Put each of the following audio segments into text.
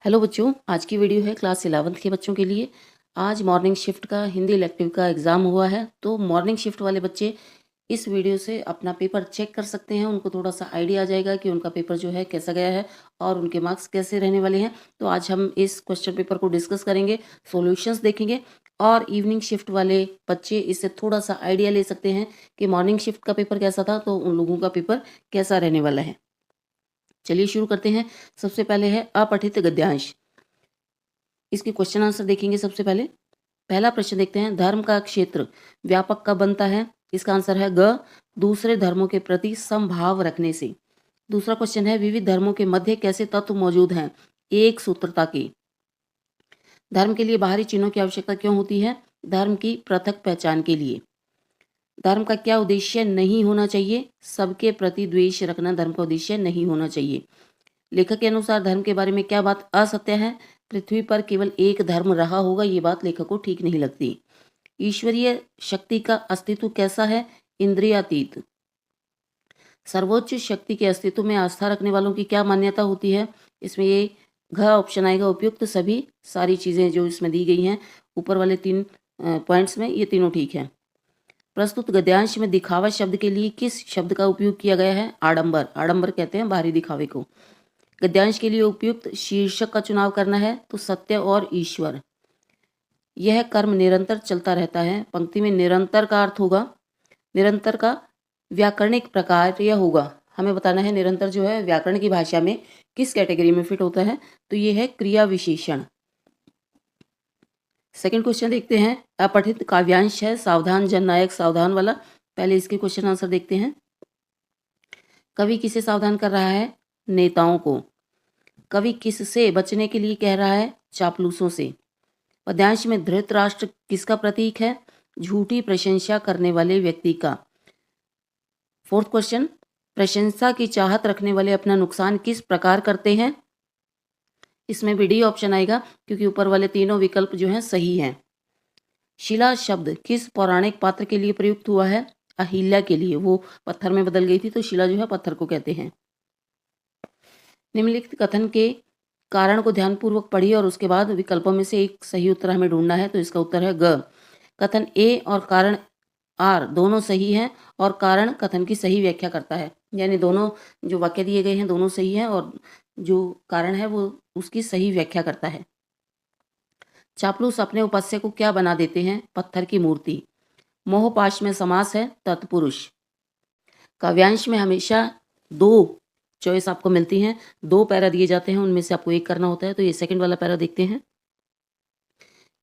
Hello बच्चों, आज की वीडियो है क्लास 11th के बच्चों के लिए। आज मॉर्निंग शिफ्ट का हिंदी इलेक्टिव का एग्ज़ाम हुआ है, तो मॉर्निंग शिफ्ट वाले बच्चे इस वीडियो से अपना पेपर चेक कर सकते हैं। उनको थोड़ा सा आइडिया आ जाएगा कि उनका पेपर जो है कैसा गया है और उनके मार्क्स कैसे रहने वाले हैं। तो आज हम इस क्वेश्चन पेपर को डिस्कस करेंगे, सॉल्यूशंस देखेंगे और इवनिंग शिफ्ट वाले बच्चे इससे थोड़ा सा आइडिया ले सकते हैं कि मॉर्निंग शिफ्ट का पेपर कैसा था, तो उन लोगों का पेपर कैसा रहने वाला है। चलिए शुरू करते हैं। सबसे पहले है अपठित गद्यांश। इसके क्वेश्चन आंसर देखेंगे। सबसे पहले पहला प्रश्न देखते हैं, धर्म का क्षेत्र व्यापक कब बनता है? इसका आंसर है ग, दूसरे धर्मों के प्रति समभाव रखने से। दूसरा क्वेश्चन है, विविध धर्मों के मध्य कैसे तत्व मौजूद हैं? एक सूत्रता के। धर्म के लिए बाहरी चिन्हों की आवश्यकता क्यों होती है? धर्म की पृथक पहचान के लिए। धर्म का क्या उद्देश्य नहीं होना चाहिए? सबके प्रति द्वेष रखना धर्म का उद्देश्य नहीं होना चाहिए। लेखक के अनुसार धर्म के बारे में क्या बात असत्य है? पृथ्वी पर केवल एक धर्म रहा होगा, ये बात लेखक को ठीक नहीं लगती। ईश्वरीय शक्ति का अस्तित्व कैसा है? इंद्रियातीत। सर्वोच्च शक्ति के अस्तित्व में आस्था रखने वालों की क्या मान्यता होती है? इसमें ये घ ऑप्शन आएगा, उपयुक्त सभी सारी चीज़ें जो इसमें दी गई हैं ऊपर वाले 3 पॉइंट्स में, ये तीनों ठीक हैं। प्रस्तुत गद्यांश में दिखावा शब्द के लिए किस शब्द का उपयोग किया गया है? आडंबर। आडंबर कहते हैं बाहरी दिखावे को। गद्यांश के लिए उपयुक्त शीर्षक का चुनाव करना है, तो सत्य और ईश्वर। यह कर्म निरंतर चलता रहता है। पंक्ति में निरंतर का अर्थ होगा, निरंतर का व्याकरणिक प्रकार यह होगा। हमें बताना है निरंतर जो है व्याकरण की भाषा में किस कैटेगरी में फिट होता है, तो ये है क्रिया विशेषण। सेकंड क्वेश्चन देखते हैं, अपठित काव्यांश है सावधान जननायक सावधान वाला। पहले इसके क्वेश्चन आंसर देखते हैं। कवि किसे सावधान कर रहा है? नेताओं को। कवि किससे बचने के लिए कह रहा है? चापलूसों से। पद्यांश में धृतराष्ट्र किसका प्रतीक है? झूठी प्रशंसा करने वाले व्यक्ति का। फोर्थ क्वेश्चन, प्रशंसा की चाहत रखने वाले अपना नुकसान किस प्रकार करते हैं? इसमें भी डी ऑप्शन आएगा, क्योंकि ऊपर वाले तीनों विकल्प जो हैं सही हैं। शिला शब्द किस पौराणिक पात्र के लिए प्रयुक्त हुआ है? अहिल्या के लिए। वो पत्थर में बदल गई थी, तो शिला जो है पत्थर को कहते हैं। निम्नलिखित कथन के कारण को ध्यानपूर्वक पढ़िए और उसके बाद विकल्पों में से एक सही उत्तर हमें ढूंढना है, तो इसका उत्तर है ग। कथन ए और कारण आर दोनों सही हैं और कारण कथन की सही व्याख्या करता है, यानी दोनों जो वाक्य दिए गए हैं दोनों सही हैं और जो कारण है वो उसकी सही व्याख्या करता है। चापलूस अपने उपास्य को क्या बना देते हैं? पत्थर की मूर्ति। मोहपाश में समास है तत्पुरुष। काव्यांश में हमेशा 2 चॉइस आपको मिलती हैं, 2 पैरा दिए जाते हैं, उनमें से आपको एक करना होता है। तो ये सेकंड वाला पैरा देखते हैं।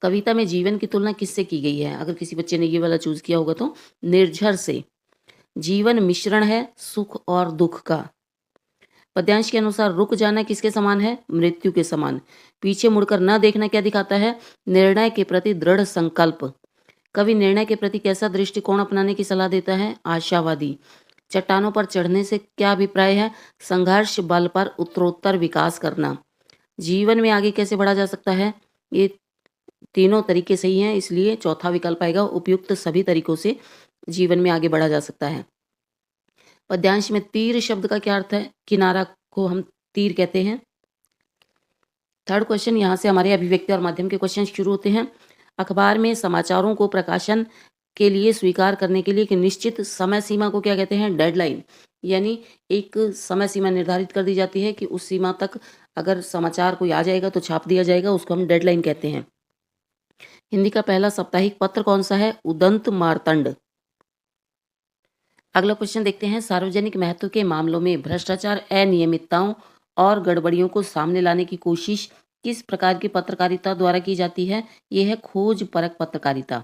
कविता में जीवन की तुलना किससे की गई है? अगर किसी बच्चे ने ये वाला चूज किया होगा तो निर्झर से। जीवन मिश्रण है सुख और दुख का। पद्यांश के अनुसार रुक जाना किसके समान है? मृत्यु के समान। पीछे मुड़कर न देखना क्या दिखाता है? निर्णय के प्रति दृढ़ संकल्प। कवि निर्णय के प्रति कैसा दृष्टिकोण अपनाने की सलाह देता है? आशावादी। चट्टानों पर चढ़ने से क्या अभिप्राय है? संघर्ष बल पर उत्तरोत्तर विकास करना। जीवन में आगे कैसे बढ़ा जा सकता है? ये तीनों तरीके सही हैं, इसलिए चौथा विकल्प आएगा, उपयुक्त सभी तरीकों से जीवन में आगे बढ़ा जा सकता है। पद्यांश में तीर शब्द का क्या अर्थ है? किनारा को हम तीर कहते हैं। थर्ड क्वेश्चन, यहाँ से हमारे अभिव्यक्ति और माध्यम के क्वेश्चन शुरू होते हैं। अखबार में समाचारों को प्रकाशन के लिए स्वीकार करने के लिए एक निश्चित समय सीमा को क्या कहते हैं? डेडलाइन। यानी एक समय सीमा निर्धारित कर दी जाती है कि उस सीमा तक अगर समाचार कोई आ जाएगा तो छाप दिया जाएगा, उसको हम डेडलाइन कहते हैं। हिंदी का पहला साप्ताहिक पत्र कौन सा है? उदंत मार्तंड। अगला क्वेश्चन देखते हैं, सार्वजनिक महत्व के मामलों में भ्रष्टाचार, अनियमितताओं और गड़बड़ियों को सामने लाने की कोशिश किस प्रकार की पत्रकारिता द्वारा की जाती है? यह है खोज परक पत्रकारिता।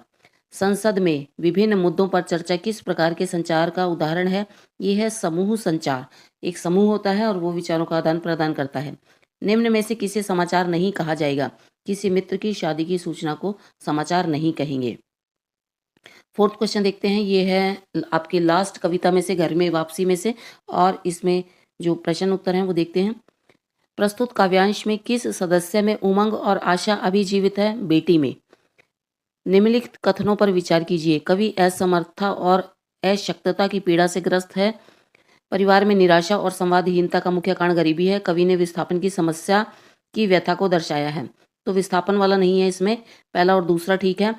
संसद में विभिन्न मुद्दों पर चर्चा किस प्रकार के संचार का उदाहरण है? यह है समूह संचार। एक समूह होता है और वो विचारों का आदान प्रदान करता है। निम्न में से किसे समाचार नहीं कहा जाएगा? किसी मित्र की शादी की सूचना को समाचार नहीं कहेंगे। फोर्थ क्वेश्चन देखते हैं, ये है आपकी लास्ट कविता में से, घर में वापसी में से, और इसमें जो प्रश्न उत्तर हैं वो देखते हैं। प्रस्तुत काव्यांश में किस सदस्य में उमंग और आशा अभिजीवित है? बेटी में। निम्नलिखित कथनों पर विचार कीजिए। कवि असमर्थता और अशक्तता की पीड़ा से ग्रस्त है। परिवार में निराशा और संवादहीनता का मुख्य कारण गरीबी है। कवि ने विस्थापन की समस्या की व्यथा को दर्शाया है। तो विस्थापन वाला नहीं है इसमें, पहला और दूसरा ठीक है।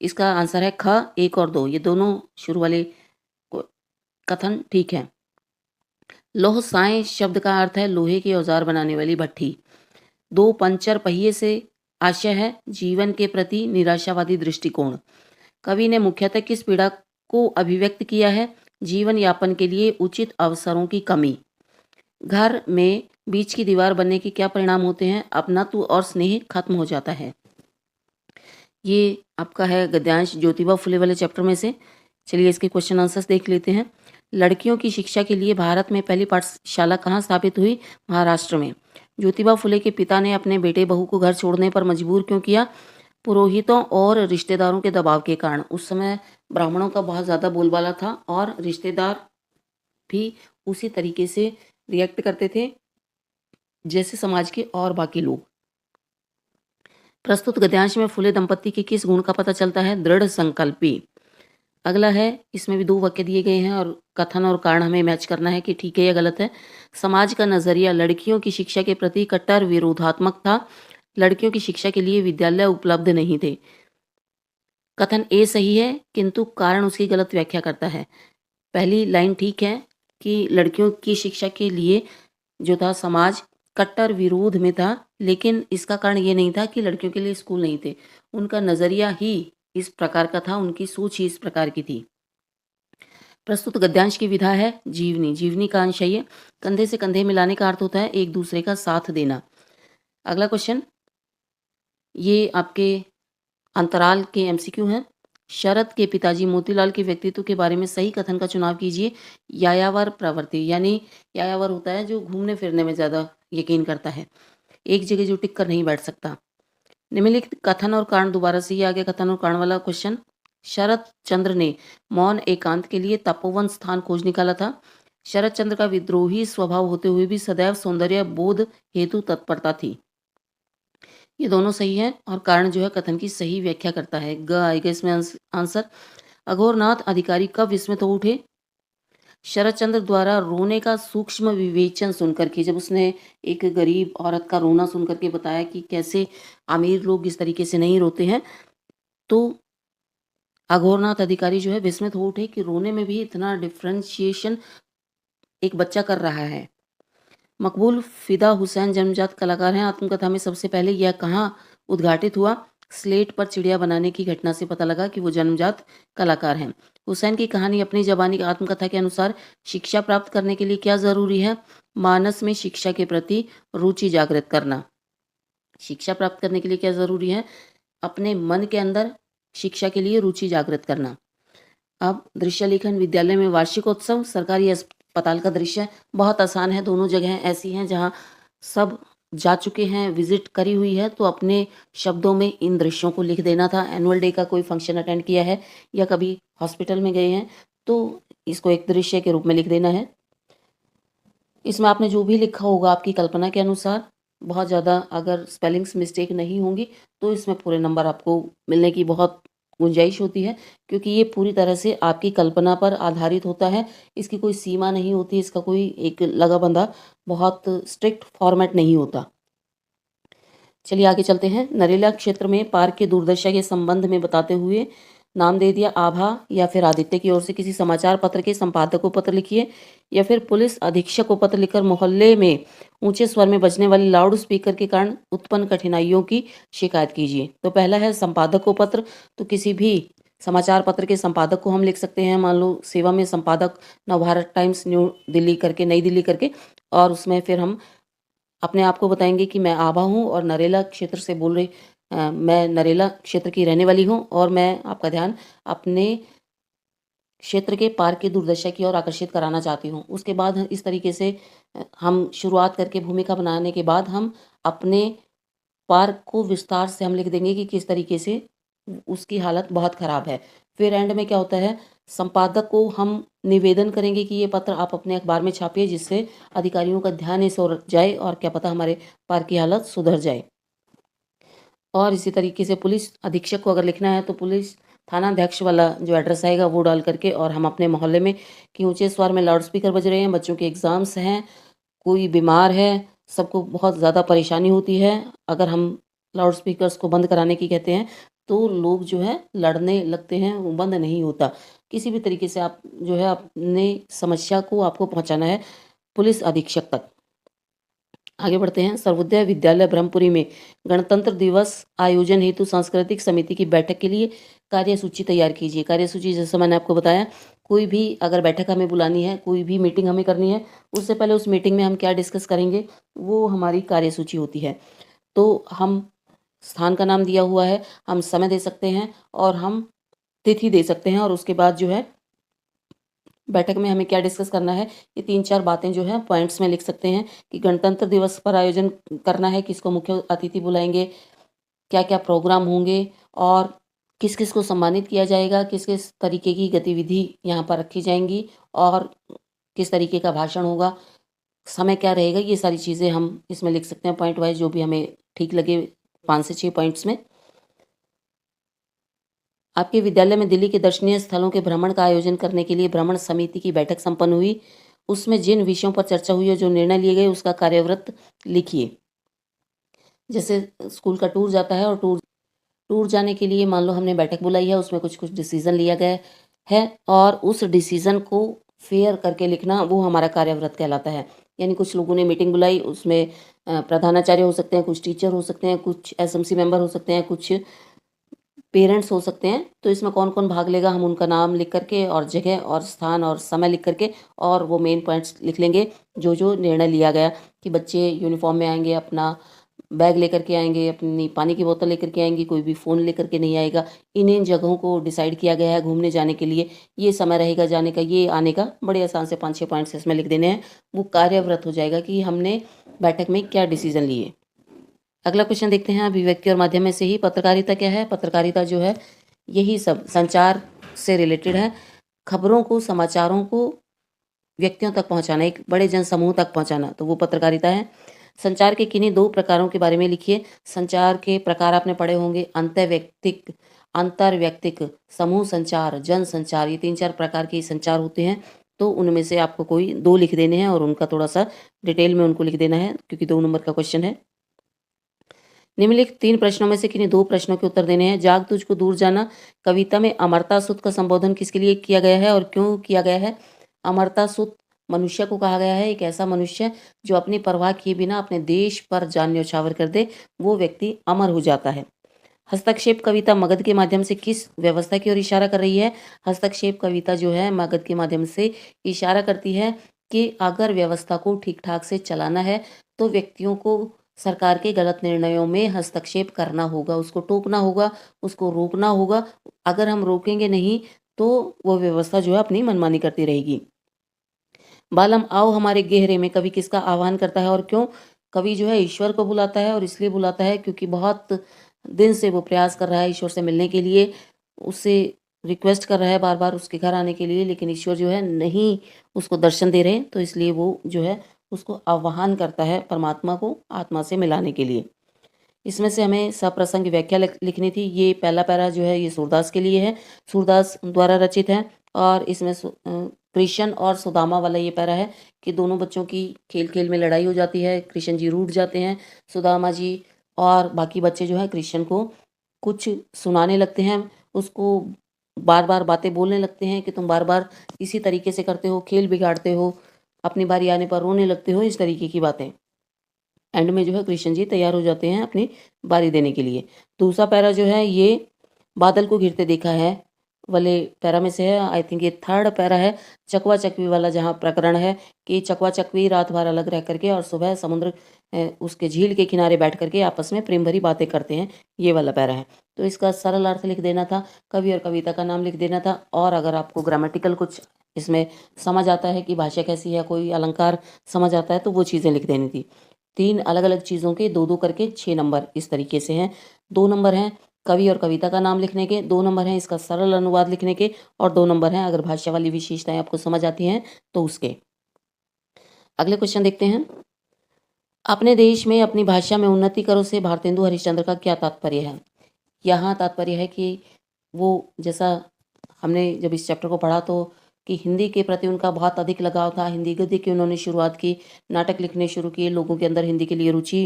इसका आंसर है ख, 1 और 2, ये दोनों शुरू वाले कथन ठीक है। लौह साएं शब्द का अर्थ है लोहे के औजार बनाने वाली भट्ठी। 2 पंचर पहिए से आशय है जीवन के प्रति निराशावादी दृष्टिकोण। कवि ने मुख्यतः किस पीड़ा को अभिव्यक्त किया है? जीवन यापन के लिए उचित अवसरों की कमी। घर में बीच की दीवार बनने के क्या परिणाम होते हैं? अपनत्व और स्नेह खत्म हो जाता है। ये आपका है गद्यांश ज्योतिबा फुले वाले चैप्टर में से। चलिए इसके क्वेश्चन आंसर्स देख लेते हैं। लड़कियों की शिक्षा के लिए भारत में पहली पाठशाला कहाँ स्थापित हुई? महाराष्ट्र में। ज्योतिबा फुले के पिता ने अपने बेटे बहू को घर छोड़ने पर मजबूर क्यों किया? पुरोहितों और रिश्तेदारों के दबाव के कारण। उस समय ब्राह्मणों का बहुत ज़्यादा बोलबाला था और रिश्तेदार भी उसी तरीके से रिएक्ट करते थे जैसे समाज के और बाकी लोग। प्रस्तुत गद्यांश में फुले दंपत्ति के किस गुण का पता चलता है? दृढ़ संकल्पी। अगला है, इसमें भी 2 वाक्य दिए गए हैं और कथन और कारण हमें मैच करना है कि ठीक है या गलत है। समाज का नजरिया लड़कियों की शिक्षा के प्रति कट्टर विरोधात्मक था। लड़कियों की शिक्षा के लिए विद्यालय उपलब्ध नहीं थे। कथन ए सही है किंतु कारण उसकी गलत व्याख्या करता है। पहली लाइन ठीक है कि लड़कियों की शिक्षा के लिए जो था समाज कट्टर विरोध में था, लेकिन इसका कारण ये नहीं था कि लड़कियों के लिए स्कूल नहीं थे। उनका नजरिया ही इस प्रकार का था, उनकी सोच ही इस प्रकार की थी। प्रस्तुत गद्यांश की विधा है जीवनी। जीवनी का अंश है ये। कंधे से कंधे मिलाने का अर्थ होता है एक दूसरे का साथ देना। अगला क्वेश्चन, ये आपके अंतराल के एमसीक्यू हैं। शरद के पिताजी मोतीलाल के व्यक्तित्व के बारे में सही कथन का चुनाव कीजिए। यायावर प्रवृत्ति, यानी यायावर होता है जो घूमने फिरने में ज़्यादा यकीन करता है, एक जगह जो टिक कर नहीं बैठ सकता। निम्नलिखित कथन और कारण दोबारा से, ये आ गया कथन और कारण वाला क्वेश्चन। शरद चंद्र ने मौन एकांत के लिए तपोवन स्थान खोज निकाला था। शरद चंद्र का विद्रोही स्वभाव होते हुए भी सदैव सौंदर्य बोध हेतु तत्परता थी। ये दोनों सही है और कारण जो है कथन की सही व्याख्या करता है। ग आएगा इसमें आंसर। अघोरनाथ अधिकारी कब विस्मित हो उठे? शरद चंद्र द्वारा रोने का सूक्ष्म विवेचन सुनकर के, जब उसने एक गरीब औरत का रोना सुनकर के बताया कि कैसे अमीर लोग इस तरीके से नहीं रोते हैं, तो अघोरनाथ अधिकारी जो है विस्मित हो उठे कि रोने में भी इतना डिफ्रेंशिएशन एक बच्चा कर रहा है। मकबूल फिदा हुसैन जन्मजात कलाकार हैं। आत्मकथा में सबसे पहले यह कहाँ उद्घाटित हुआ? स्लेट पर चिड़िया बनाने की घटना से पता लगा कि वो जन्मजात कलाकार हैं। हुसैन की कहानी अपनी जबानी आत्मकथा के अनुसार शिक्षा प्राप्त करने के लिए क्या जरूरी है? मानस में शिक्षा के प्रति रुचि जागृत करना। शिक्षा प्राप्त करने के लिए क्या जरूरी है? अपने मन के अंदर शिक्षा के लिए रुचि जागृत करना। अब दृश्य लेखन, विद्यालय में वार्षिकोत्सव, सरकारी अस्पताल का दृश्य। बहुत आसान है, दोनों जगह ऐसी हैं जहाँ सब जा चुके हैं, विजिट करी हुई है, तो अपने शब्दों में इन दृश्यों को लिख देना था। एनुअल डे का कोई फंक्शन अटेंड किया है या कभी हॉस्पिटल में गए हैं तो इसको एक दृश्य के रूप में लिख देना है। इसमें आपने जो भी लिखा होगा आपकी कल्पना के अनुसार, बहुत ज़्यादा अगर स्पेलिंग्स मिस्टेक नहीं होंगी तो इसमें पूरे नंबर आपको मिलने की बहुत गुंजाइश होती है, क्योंकि ये पूरी तरह से आपकी कल्पना पर आधारित होता है। इसकी कोई सीमा नहीं होती, इसका कोई एक लगा बंधा बहुत स्ट्रिक्ट फॉर्मेट नहीं होता। चलिए आगे चलते हैं। नरेला क्षेत्र में पार्क की दुर्दशा के संबंध में बताते हुए नाम दे दिया। आभा या फिर आदित्य की ओर से किसी समाचार पत्र के संपादक को पत्र लिखिए, या फिर पुलिस अधीक्षक को पत्र लिखकर मोहल्ले में ऊंचे स्वर में बजने वाले लाउड स्पीकर के कारण उत्पन्न कठिनाइयों की शिकायत कीजिए। तो पहला है संपादक को पत्र, तो किसी भी समाचार पत्र के संपादक को हम लिख सकते हैं। मान लो सेवा में संपादक नवभारत टाइम्स न्यू दिल्ली करके, नई दिल्ली करके, और उसमें फिर हम अपने आप को बताएंगे कि मैं आभा हूँ और नरेला क्षेत्र से बोल रही, मैं नरेला क्षेत्र की रहने वाली हूँ और मैं आपका ध्यान अपने क्षेत्र के पार्क की दुर्दशा की ओर आकर्षित कराना चाहती हूँ। उसके बाद इस तरीके से हम शुरुआत करके भूमिका बनाने के बाद हम अपने पार्क को विस्तार से हम लिख देंगे कि किस तरीके से उसकी हालत बहुत ख़राब है। फिर एंड में क्या होता है, संपादक को हम निवेदन करेंगे कि ये पत्र आप अपने अखबार में छापिए, जिससे अधिकारियों का ध्यान इस ओर जाए और क्या पता हमारे पार्क की हालत सुधर जाए। और इसी तरीके से पुलिस अधीक्षक को अगर लिखना है तो पुलिस थाना अध्यक्ष वाला जो एड्रेस आएगा वो डाल करके, और हम अपने मोहल्ले में कि ऊंचे स्वर में लाउड स्पीकर बज रहे हैं, बच्चों के एग्ज़ाम्स हैं, कोई बीमार है सबको बहुत ज़्यादा परेशानी होती है। अगर हम लाउड स्पीकर्स को बंद कराने की कहते हैं तो लोग जो है लड़ने लगते हैं, वो बंद नहीं होता। किसी भी तरीके से आप जो है अपने समस्या को आपको पहुंचाना है पुलिस अधीक्षक तक। आगे बढ़ते हैं। सर्वोदय विद्यालय ब्रह्मपुरी में गणतंत्र दिवस आयोजन हेतु सांस्कृतिक समिति की बैठक के लिए कार्यसूची तैयार कीजिए। कार्यसूची जैसा मैंने आपको बताया, कोई भी अगर बैठक हमें बुलानी है, कोई भी मीटिंग हमें करनी है, उससे पहले उस मीटिंग में हम क्या डिस्कस करेंगे वो हमारी कार्यसूची होती है। तो हम स्थान का नाम दिया हुआ है, हम समय दे सकते हैं और हम तिथि दे सकते हैं, और उसके बाद जो है बैठक में हमें क्या डिस्कस करना है, ये 3-4 बातें जो है पॉइंट्स में लिख सकते हैं कि गणतंत्र दिवस पर आयोजन करना है, किसको मुख्य अतिथि बुलाएंगे, क्या-क्या प्रोग्राम होंगे और किस-किस को सम्मानित किया जाएगा, किस-किस तरीके की गतिविधि यहाँ पर रखी जाएंगी और किस तरीके का भाषण होगा, समय क्या रहेगा, ये सारी चीज़ें हम इसमें लिख सकते हैं पॉइंट वाइज, जो भी हमें ठीक लगे 5 से 6 पॉइंट्स में। आपके विद्यालय में दिल्ली के दर्शनीय स्थलों के भ्रमण का आयोजन करने के लिए भ्रमण समिति की बैठक संपन्न हुई। उसमें जिन विषयों पर चर्चा हुई और जो निर्णय लिए गए उसका कार्यवृत्त लिखिए। जैसे स्कूल का टूर जाता है और टूर जाने के लिए मान लो हमने बैठक बुलाई है, उसमें कुछ कुछ डिसीजन लिया गया है और उस डिसीजन को फेयर करके लिखना वो हमारा कार्यव्रत कहलाता है। यानी कुछ लोगों ने मीटिंग बुलाई, उसमें प्रधानाचार्य हो सकते हैं, कुछ टीचर हो सकते हैं, कुछ एसएमसी मेंबर हो सकते हैं, कुछ पेरेंट्स हो सकते हैं। तो इसमें कौन कौन भाग लेगा हम उनका नाम लिख करके और जगह और स्थान और समय लिख करके और वो मेन पॉइंट्स लिख लेंगे जो जो निर्णय लिया गया कि बच्चे यूनिफॉर्म में आएंगे, अपना बैग लेकर के आएंगे, अपनी पानी की बोतल लेकर के आएंगे, कोई भी फ़ोन लेकर के नहीं आएगा। इन जगहों को डिसाइड किया गया है घूमने जाने के लिए, ये समय रहेगा जाने का, ये आने का। बड़े आसान से 5-6 पॉइंट्स इसमें लिख देने हैं, वो कार्यव्रत हो जाएगा कि हमने बैठक में क्या डिसीजन लिए। अगला क्वेश्चन देखते हैं। अभिव्यक्ति और माध्यम में से ही पत्रकारिता क्या है? पत्रकारिता जो है यही सब संचार से रिलेटेड है। खबरों को, समाचारों को व्यक्तियों तक पहुंचाना, एक बड़े जनसमूह तक पहुंचाना, तो वो पत्रकारिता है। संचार के किन्हीं 2 प्रकारों के बारे में लिखिए। संचार के प्रकार आपने पढ़े होंगे, अंतरव्यक्तिक, समूह संचार, जन संचार, ये 3-4 प्रकार के संचार होते हैं। तो उनमें से आपको कोई 2 लिख देने हैं और उनका थोड़ा सा डिटेल में उनको लिख देना है, क्योंकि 2 नंबर का क्वेश्चन है। निम्नलिखित 3 प्रश्नों में से किन्हीं 2 प्रश्नों के उत्तर देने हैं। जाग तुझको दूर जाना कविता में अमरता सुध का संबोधन किसके लिए किया गया है और क्यों किया गया है? अमरता सुध मनुष्य को कहा गया है, एक ऐसा मनुष्य जो अपनी परवाह किए बिना अपने देश पर जान न्यौछावर कर दे, वो व्यक्ति अमर हो जाता है। हस्तक्षेप कविता मगध के माध्यम से किस व्यवस्था की ओर इशारा कर रही है? हस्तक्षेप कविता जो है मगध के माध्यम से इशारा करती है कि अगर व्यवस्था को ठीक ठाक से चलाना है तो व्यक्तियों को सरकार के गलत निर्णयों में हस्तक्षेप करना होगा, उसको टोकना होगा, उसको रोकना होगा। अगर हम रोकेंगे नहीं तो वो व्यवस्था जो है अपनी मनमानी करती रहेगी। बालम आओ हमारे गहरे में कवि किसका आह्वान करता है और क्यों? कवि जो है ईश्वर को बुलाता है और इसलिए बुलाता है क्योंकि बहुत दिन से वो प्रयास कर रहा है ईश्वर से मिलने के लिए, उससे रिक्वेस्ट कर रहा है बार बार उसके घर आने के लिए, लेकिन ईश्वर जो है नहीं उसको दर्शन दे रहे हैं, तो इसलिए वो जो है उसको आह्वान करता है परमात्मा को आत्मा से मिलाने के लिए। इसमें से हमें सप्रसंग व्याख्या लिखनी थी। ये पहला पैरा जो है ये सूरदास के लिए है, सूरदास द्वारा रचित है। और इसमें कृष्ण और सुदामा वाला ये पैरा है कि दोनों बच्चों की खेल खेल में लड़ाई हो जाती है, कृष्ण जी रूठ जाते हैं, सुदामा जी और बाकी बच्चे जो है कृष्ण को कुछ सुनाने लगते हैं, उसको बार बार बातें बोलने लगते हैं कि तुम बार बार इसी तरीके से करते हो, खेल बिगाड़ते हो, अपनी बारी आने पर रोने लगते हो, इस तरीके की बातें। एंड में जो है कृष्ण जी तैयार हो जाते हैं अपनी बारी देने के लिए। दूसरा पैरा जो है ये बादल को घिरते देखा है वाले पैरा में से है। आई थिंक ये थर्ड पैरा है, चकवा चकवी वाला, जहाँ प्रकरण है कि चकवा चकवी रात भर अलग रह करके और सुबह समुद्र उसके झील के किनारे बैठ करके आपस में प्रेम भरी बातें करते हैं, ये वाला पैरा है। तो इसका सरल अर्थ लिख देना था, कवि और कविता का नाम लिख देना था, और अगर आपको ग्रामेटिकल कुछ इसमें समझ आता है कि भाषा कैसी है, कोई अलंकार समझ आता है, तो वो चीज़ें लिख देनी थी। 3 अलग अलग चीज़ों के 2-2 करके 6 नंबर इस तरीके से हैं। 2 नंबर हैं कवि और कविता का नाम लिखने के, 2 नंबर हैं इसका सरल अनुवाद लिखने के, और 2 नंबर हैं अगर भाषा वाली विशेषताएं आपको समझ आती हैं तो उसके। अगले क्वेश्चन देखते हैं। अपने देश में अपनी भाषा में उन्नति करो से भारतेंदु हरिश्चंद्र का क्या तात्पर्य है? यहाँ तात्पर्य है कि वो, जैसा हमने जब इस चैप्टर को पढ़ा तो कि हिंदी के प्रति उनका बहुत अधिक लगाव था। हिंदी गद्य की उन्होंने शुरुआत की, नाटक लिखने शुरू किए, लोगों के अंदर हिंदी के लिए रुचि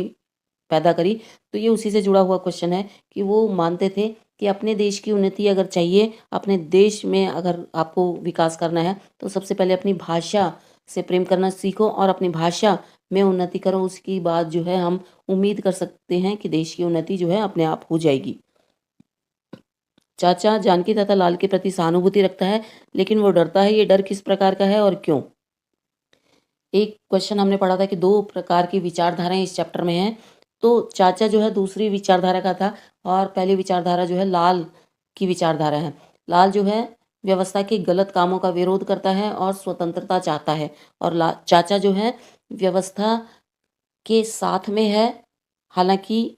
पैदा करी। तो ये उसी से जुड़ा हुआ क्वेश्चन है कि वो मानते थे कि अपने देश की उन्नति अगर चाहिए, अपने देश में अगर आपको विकास करना है, तो सबसे पहले अपनी भाषा से प्रेम करना सीखो और अपनी भाषा में उन्नति करो। उसकी बाद जो है हम उम्मीद कर सकते हैं कि देश की उन्नति जो है अपने आप हो जाएगी। चाचा जानकी तथा लाल के प्रति सहानुभूति रखता है, लेकिन वो डरता है। ये डर किस प्रकार का है और क्यों? एक क्वेश्चन हमने पढ़ा था कि 2 प्रकार की विचारधाराएं इस चैप्टर में हैं। तो चाचा जो है दूसरी विचारधारा का था और पहली विचारधारा जो है लाल की विचारधारा है। लाल जो है व्यवस्था के गलत कामों का विरोध करता है और स्वतंत्रता चाहता है, और चाचा जो है व्यवस्था के साथ में है। हालांकि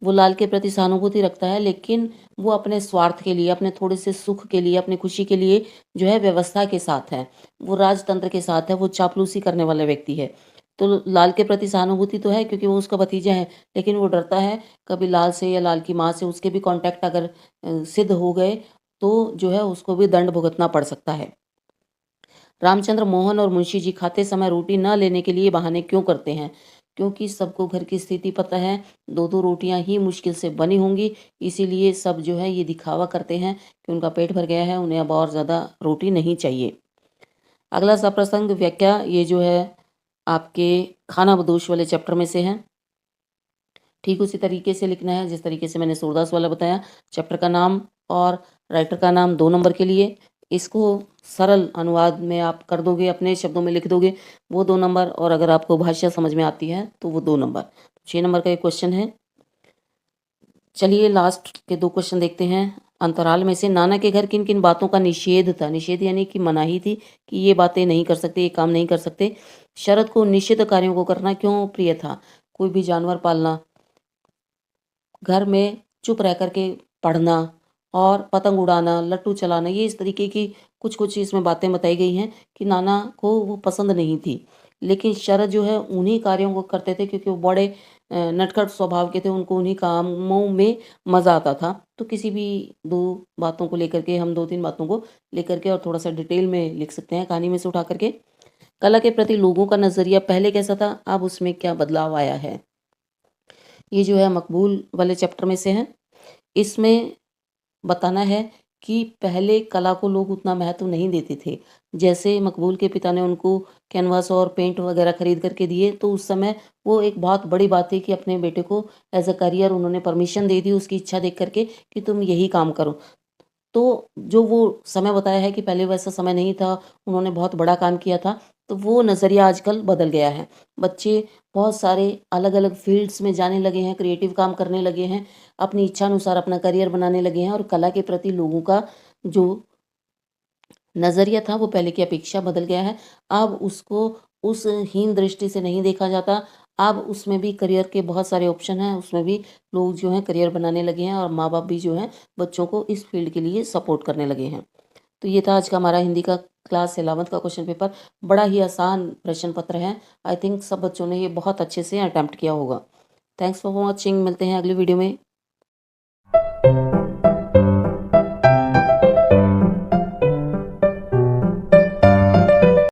वो लाल के प्रति सहानुभूति रखता है, लेकिन वो अपने स्वार्थ के लिए, अपने थोड़े से सुख के लिए, अपनी खुशी के लिए जो है व्यवस्था के साथ है, वो राजतंत्र के साथ है, वो चापलूसी करने वाला व्यक्ति है। तो लाल के प्रति सहानुभूति तो है क्योंकि वो उसका भतीजा है, लेकिन वो डरता है कभी लाल से या लाल की माँ से उसके भी कांटेक्ट अगर सिद्ध हो गए तो जो है उसको भी दंड भुगतना पड़ सकता है। रामचंद्र, मोहन और मुंशी जी खाते समय रोटी न लेने के लिए बहाने क्यों करते हैं? क्योंकि सबको घर की स्थिति पता है, 2-2 रोटियां ही मुश्किल से बनी होंगी, इसीलिए सब जो है ये दिखावा करते हैं कि उनका पेट भर गया है, उन्हें अब और ज़्यादा रोटी नहीं चाहिए। अगला सप्रसंग व्याख्या, ये जो है आपके खाना बदोश वाले चैप्टर में से है। ठीक उसी तरीके से लिखना है जिस तरीके से मैंने सूरदास वाला बताया। चैप्टर का नाम और राइटर का नाम 2 नंबर के लिए, इसको सरल अनुवाद में आप कर दोगे, अपने शब्दों में लिख दोगे, वो 2 नंबर, और अगर आपको भाषा समझ में आती है तो वो 2 नंबर। 6 नंबर का एक क्वेश्चन है। चलिए लास्ट के 2 क्वेश्चन देखते हैं। अंतराल में से नाना के घर किन किन बातों का निषेध था? निषेध यानी कि मनाही थी कि ये बातें नहीं कर सकते, ये काम नहीं कर सकते। शरद को निषिद्ध कार्यों को करना क्यों प्रिय था? कोई भी जानवर पालना, घर में चुप रह कर के पढ़ना और पतंग उड़ाना, लट्टू चलाना, ये इस तरीके की कुछ कुछ इसमें बातें बताई गई हैं कि नाना को वो पसंद नहीं थी। लेकिन शरद जो है उन्हीं कार्यों को करते थे क्योंकि वो बड़े नटखट स्वभाव के थे, उनको उन्हीं कामों में मज़ा आता था। तो किसी भी 2 बातों को लेकर के, हम 2-3 बातों को लेकर के और थोड़ा सा डिटेल में लिख सकते हैं कहानी में से उठा करके। कला के प्रति लोगों का नज़रिया पहले कैसा था, अब उसमें क्या बदलाव आया है? ये जो है मकबूल वाले चैप्टर में से है। इसमें बताना है कि पहले कला को लोग उतना महत्व नहीं देते थे। जैसे मकबूल के पिता ने उनको कैनवास और पेंट वगैरह खरीद करके दिए, तो उस समय वो एक बहुत बड़ी बात थी कि अपने बेटे को एज अ करियर उन्होंने परमिशन दे दी उसकी इच्छा देख करके कि तुम यही काम करो। तो जो वो समय बताया है कि पहले वैसा समय नहीं था, उन्होंने बहुत बड़ा काम किया था, तो वो नज़रिया आजकल बदल गया है। बच्चे बहुत सारे अलग-अलग फ़ील्ड्स में जाने लगे हैं, क्रिएटिव काम करने लगे हैं, अपनी इच्छा अनुसार अपना करियर बनाने लगे हैं, और कला के प्रति लोगों का जो नज़रिया था वो पहले की अपेक्षा बदल गया है। अब उसको उस हीन दृष्टि से नहीं देखा जाता, अब उसमें भी करियर के बहुत सारे ऑप्शन हैं, उसमें भी लोग जो हैं करियर बनाने लगे हैं, और माँ-बाप भी जो हैं बच्चों को इस फील्ड के लिए सपोर्ट करने लगे हैं। तो ये था आज का हमारा हिंदी का क्लास 11th का क्वेश्चन पेपर। बड़ा ही आसान प्रश्न पत्र है। आई थिंक सब बच्चों ने ये बहुत अच्छे से अटेम्प्ट किया होगा। Thanks for watching. मिलते हैं अगली वीडियो में।